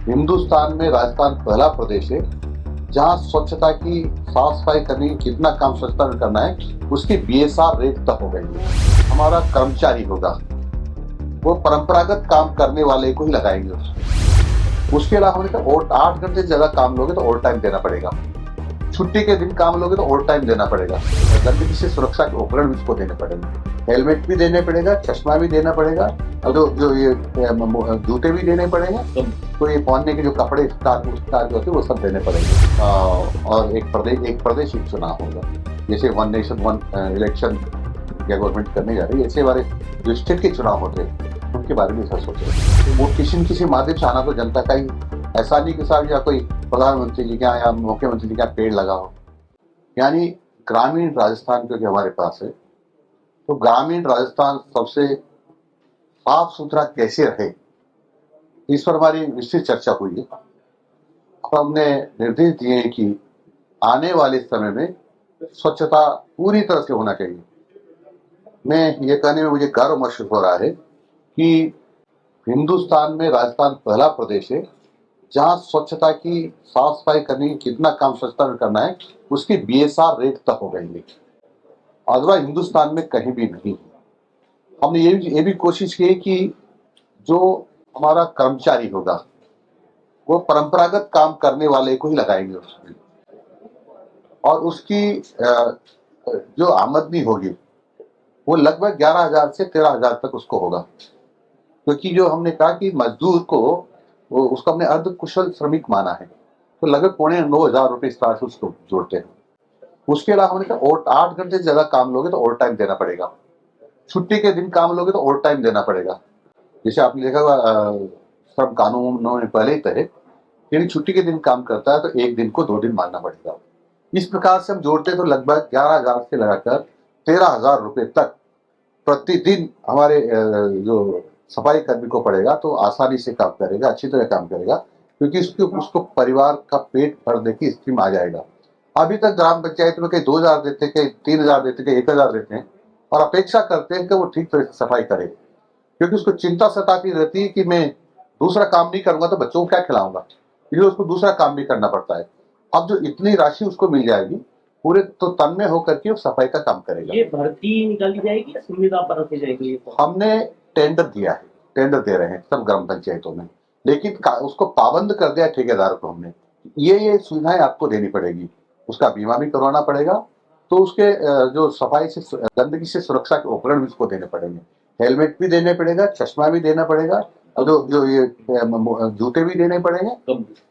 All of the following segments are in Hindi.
हिंदुस्तान में राजस्थान पहला प्रदेश है जहां स्वच्छता की साफ सफाई करने की कितना काम स्वच्छता में करना है उसकी बीएसआर रेट तक हो गई है। हमारा कर्मचारी होगा वो परंपरागत काम करने वाले को ही लगाएंगे उसके अलावा हमने कहा और 8 घंटे से ज्यादा काम लोगे तो ओवर टाइम देना पड़ेगा। छुट्टी के दिन काम लोगे तो ओवर टाइम देना पड़ेगा। गंदगी से सुरक्षा के उपकरण भी उसको देने पड़ेंगे। हेलमेट भी देने पड़ेगा, चश्मा भी देना पड़ेगा और जो जो ये जूते भी देने पड़ेंगे। तो ये पहनने के जो कपड़े कार जो होते हैं वो सब देने पड़ेंगे। और एक प्रदेश एक चुनाव होगा। जैसे वन नेशन वन इलेक्शन या गवर्नमेंट करने जा रही है, ऐसे हमारे जो स्टेट के चुनाव होते हैं उनके बारे में ऐसा सोच रहे हैं। वो किसी न किसी माध्यम से आना तो जनता का ही, ऐसा नहीं कि साहब या कोई प्रधानमंत्री जी के यहाँ या मुख्यमंत्री जी के यहाँ पेड़ लगाओ। यानी ग्रामीण राजस्थान जो कि हमारे पास है, तो ग्रामीण राजस्थान सबसे साफ सुथरा कैसे रहे, इस पर हमारी विस्तृत चर्चा हुई है। अब हमने निर्देश दिए हैं कि आने वाले समय में स्वच्छता पूरी तरह से होना चाहिए। मैं ये कहने में मुझे गर्व महसूस हो रहा है कि हिंदुस्तान में राजस्थान पहला प्रदेश है जहां स्वच्छता की साफ सफाई करने की कितना काम स्वच्छता में करना है उसकी बीएसआर रेट तक हो गई है। अदरवाइज हिंदुस्तान में कहीं भी नहीं है। हमने ये भी कोशिश की है कि जो हमारा कर्मचारी होगा वो परंपरागत काम करने वाले को ही लगाएंगे उसमें, और उसकी जो आमदनी होगी वो लगभग 11,000 से 13,000 तक उसको होगा। क्योंकि जो हमने कहा कि मजदूर को उसको हमने अर्ध कुशल श्रमिक माना है, तो लगभग 8,500 रुपये इस तरह से उसको जोड़ते हैं। उसके अलावा हमने कहा और 8 घंटे से ज्यादा काम लोगे तो ओवर टाइम देना पड़ेगा। छुट्टी के दिन काम लोगे तो ओवर टाइम देना पड़ेगा। जैसे आपने देखा होगा श्रम कानूनों में पहले ही तय है, यदि छुट्टी के दिन काम करता है तो एक दिन को 2 दिन मानना पड़ेगा। इस प्रकार से हम जोड़ते तो लगभग 11,000 से लगाकर 13,000 रुपये तक प्रतिदिन हमारे जो सफाई कर्मी को पड़ेगा, तो आसानी से काम करेगा, अच्छी तरह काम करेगा, क्योंकि उसको परिवार का पेट भरने की स्थिति में आ जाएगा। अभी तक ग्राम पंचायत में कहीं 2,000 देते, कहीं 3,000 देते, कहीं 1,000 देते हैं और अपेक्षा करते हैं कि वो ठीक तरह से सफाई करे, क्योंकि उसको चिंता सताती रहती है कि मैं दूसरा काम नहीं करूंगा तो बच्चों को क्या खिलाऊंगा, इसलिए उसको दूसरा काम भी करना पड़ता है। अब जो इतनी राशि उसको मिल जाएगी, पूरे तो तन्मय होकर के वो सफाई का काम करेगा। ये भर्ती निकाली जाएगी या संविदा पर रखी जाएगी? हमने टेंडर दिया है, टेंडर दे रहे हैं सब ग्राम पंचायतों में, लेकिन उसको पाबंद कर दिया ठेकेदार को हमने, ये सुविधाएं आपको देनी पड़ेगी, उसका बीमा भी करवाना पड़ेगा, तो उसके जो सफाई से गंदगी से सुरक्षा के उपकरण भी उसको देने पड़ेंगे। हेलमेट भी देने पड़ेगा, चश्मा भी देना पड़ेगा और जो ये जूते भी देने पड़ेंगे।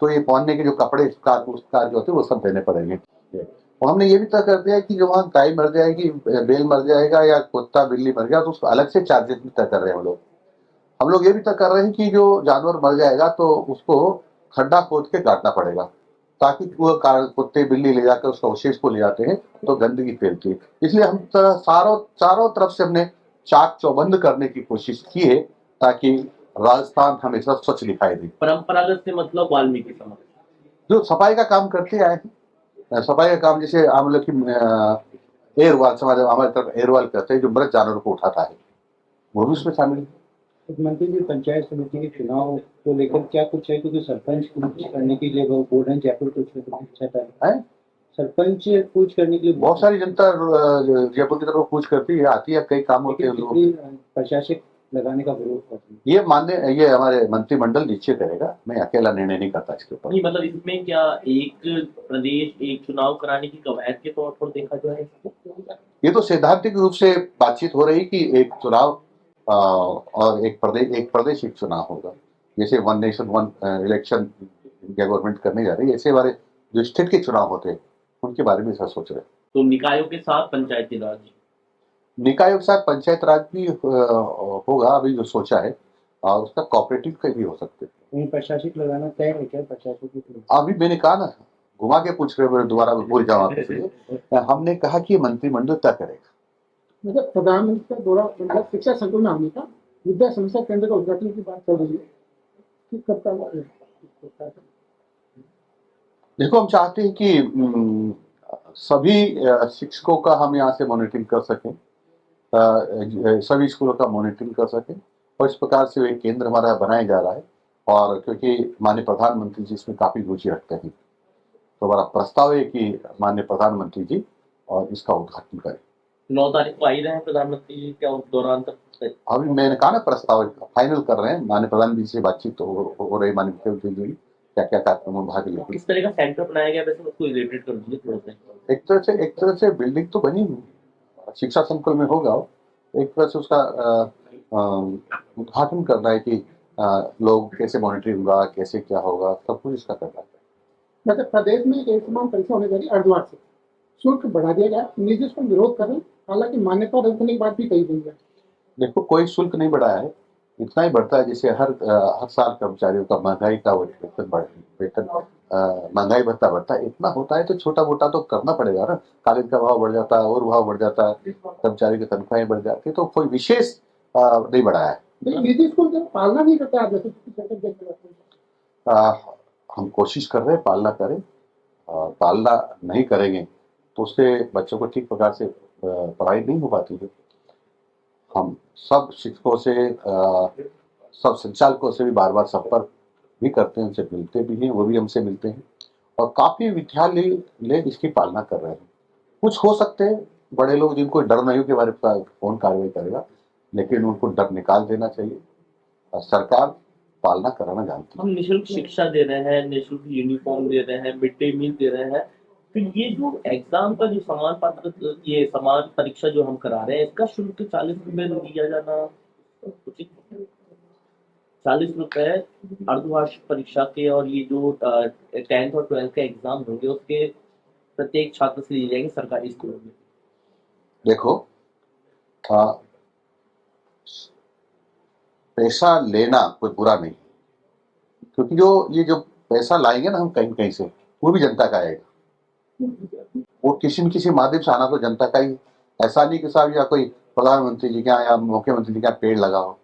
तो ये पहनने के जो कपड़े कार जो होते हैं वो सब देने पड़ेंगे। और हमने ये भी तय कर दिया कि जो वहाँ गाय मर जाएगी, बैल मर जाएगा या कुत्ता बिल्ली मर गया तो उसको अलग से चार्जेस भी तय कर रहे हैं हम लोग ये भी तय कर रहे हैं कि जो जानवर मर जाएगा तो उसको खड्डा खोद के काटना पड़ेगा, ताकि वो कुत्ते बिल्ली ले जाकर उसका अवशेष को ले जाते हैं तो गंदगी फैलती है। इसलिए हम चारों तरफ से हमने चाक चौबंद करने की कोशिश की है ताकि राजस्थान हमेशा स्वच्छ दिखाई दे। परंपरागत से मतलब वाल्मीकि समाज जो सफाई का काम करते आए हैं, सफाई का काम जैसे हम लोग की एयरवाल समाज हमारी तरफ एयरवाल कहते हैं, जो मृत जानवरों को उठाता है, वो भी उसमें शामिल है। मंत्री जी, पंचायत समिति के चुनाव को लेकर क्या कुछ है, क्योंकि सरपंच कूच करने के लिए वो बोल रहे हैं जयपुर कुछ चाहता है, सरपंच कूच करने के लिए बहुत सारी जनता जयपुर की तरफ कूच करती है, आती है, कई काम होते हैं, प्रशासक लगाने का विरोध करती है। ये हमारे मंत्रिमंडल निश्चय करेगा, मैं अकेला निर्णय नहीं करता इसके ऊपर। नहीं, मतलब इसमें क्या एक प्रदेश एक चुनाव कराने की कवायद के तौर पर देखा जाए? ये तो सैद्धांतिक रूप से बातचीत हो रही कि एक चुनाव और एक प्रदेश एक चुनाव होगा। जैसे one nation one election India government करने जा रही है, ऐसे हमारे जो स्टेट के चुनाव होते हैं उनके बारे में ऐसा सोच रहे हैं। तो निकायों के साथ पंचायती राज, निकायों के साथ पंचायत राज भी होगा, अभी जो सोचा है, और उसका कोऑपरेटिव का भी हो सकते हैं। प्रशासक लगाना तय है क्या? प्रशासक अभी मैंने कहा ना, घुमा के पूछ रहे हो, दोबारा भूल जाओ आप। हमने कहा कि मंत्रिमंडल तय करेगा। मतलब प्रधानमंत्री का दौरा, मतलब शिक्षा संकुल में आने का, विद्या संस्था केंद्र का उद्घाटन की बात कर रही है कि कब तक? देखो, हम चाहते हैं कि सभी शिक्षकों का हम यहाँ से मॉनिटरिंग कर सकें, सभी स्कूलों का मॉनिटरिंग कर सकें, और इस प्रकार से एक केंद्र हमारा बनाया जा रहा है और क्योंकि माननीय प्रधानमंत्री जी इसमें काफी रुचि रखते हैं, तो हमारा प्रस्ताव है कि माननीय प्रधानमंत्री जी और इसका उद्घाटन करें। 9 तारीख को आ ही रहे हैं प्रधानमंत्री जी, क्या उस दौरान तक अभी मैंने कहा ना, प्रस्ताव फाइनल कर रहे हैं, माननीय प्रधानमंत्री जी से बातचीत हो रही, माननीय मुख्यमंत्री जी क्या क्या कार्यक्रमों में भाग लेंगे। किस तरह का सेंटर बनाया गया, वैसे उसको रिलेटेड कर दीजिए थोड़ा सा। एक तरह से बिल्डिंग तो बनी हुई, शिक्षा संकुल में होगा, एक तरह से उसका उद्घाटन करना है कि लोग कैसे मॉनिटरिंग होगा, कैसे क्या होगा, सब कुछ इसका करना है। वैसे प्रदेश में एक समान परीक्षा होने जा रही है अर्धवार्षिक से, शुल्क बढ़ा दिया गया, निजी स्कूल विरोध कर रहे हैं, हालांकि मान्यता रद्द करने की बात भी कही गई है। देखो, कोई शुल्क नहीं बढ़ाया है, इतना ही बढ़ता है जैसे हर साल कर्मचारियों का महंगाई का वेतन महंगाई भत्ता बढ़ता है, इतना होता है, तो छोटा मोटा तो करना पड़ेगा ना। कागज का भाव बढ़ जाता है और भाव बढ़ जाता है, कर्मचारी की तनख्वाहें बढ़ जाती है, तो कोई विशेष नहीं बढ़ाया है। लेकिन निजी स्कूल जब पालना नहीं करता है, जैसे हम कोशिश कर रहे हैं पालना करें, पालना नहीं करेंगे तो उससे बच्चों को ठीक प्रकार से पढ़ाई नहीं हो पाती है। हम सब शिक्षकों से सब संचालकों से भी बार बार संपर्क भी करते हैं, उनसे मिलते भी हैं, वो भी हमसे मिलते हैं, और काफी विद्यालय इसकी पालना कर रहे हैं। कुछ हो सकते हैं बड़े लोग जिनको डर नहीं हो के बारे में कौन कार्रवाई करेगा, लेकिन उनको डर निकाल देना चाहिए। सरकार पालना कराना जानती है। हम निःशुल्क शिक्षा दे रहे हैं, निःशुल्क यूनिफॉर्म दे रहे हैं, मिड डे मील दे रहे हैं, फिर ये जो एग्जाम का जो समान पात्र, ये समान परीक्षा जो हम करा रहे हैं, इसका शुल्क 40 रुपए दिया जाना उचित? 40 रुपए अर्धवार्षिक परीक्षा के, और ये जो 10th और 12th के एग्जाम होंगे उसके प्रत्येक छात्र से लिए जाएंगे सरकारी स्कूलों में। देखो, पैसा लेना कोई बुरा नहीं, क्योंकि ये जो पैसा लाएंगे ना हम कहीं कहीं से, वो भी जनता का आएगा, वो किसी न किसी माध्यम से आना तो जनता का ही। ऐसा नहीं कि साहब या कोई प्रधानमंत्री जी क्या या मुख्यमंत्री जी क्या पेड़ लगाओ।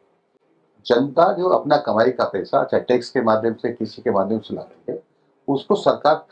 जनता जो अपना कमाई का पैसा चाहे टैक्स के माध्यम से किसी के माध्यम से लाती है, उसको सरकार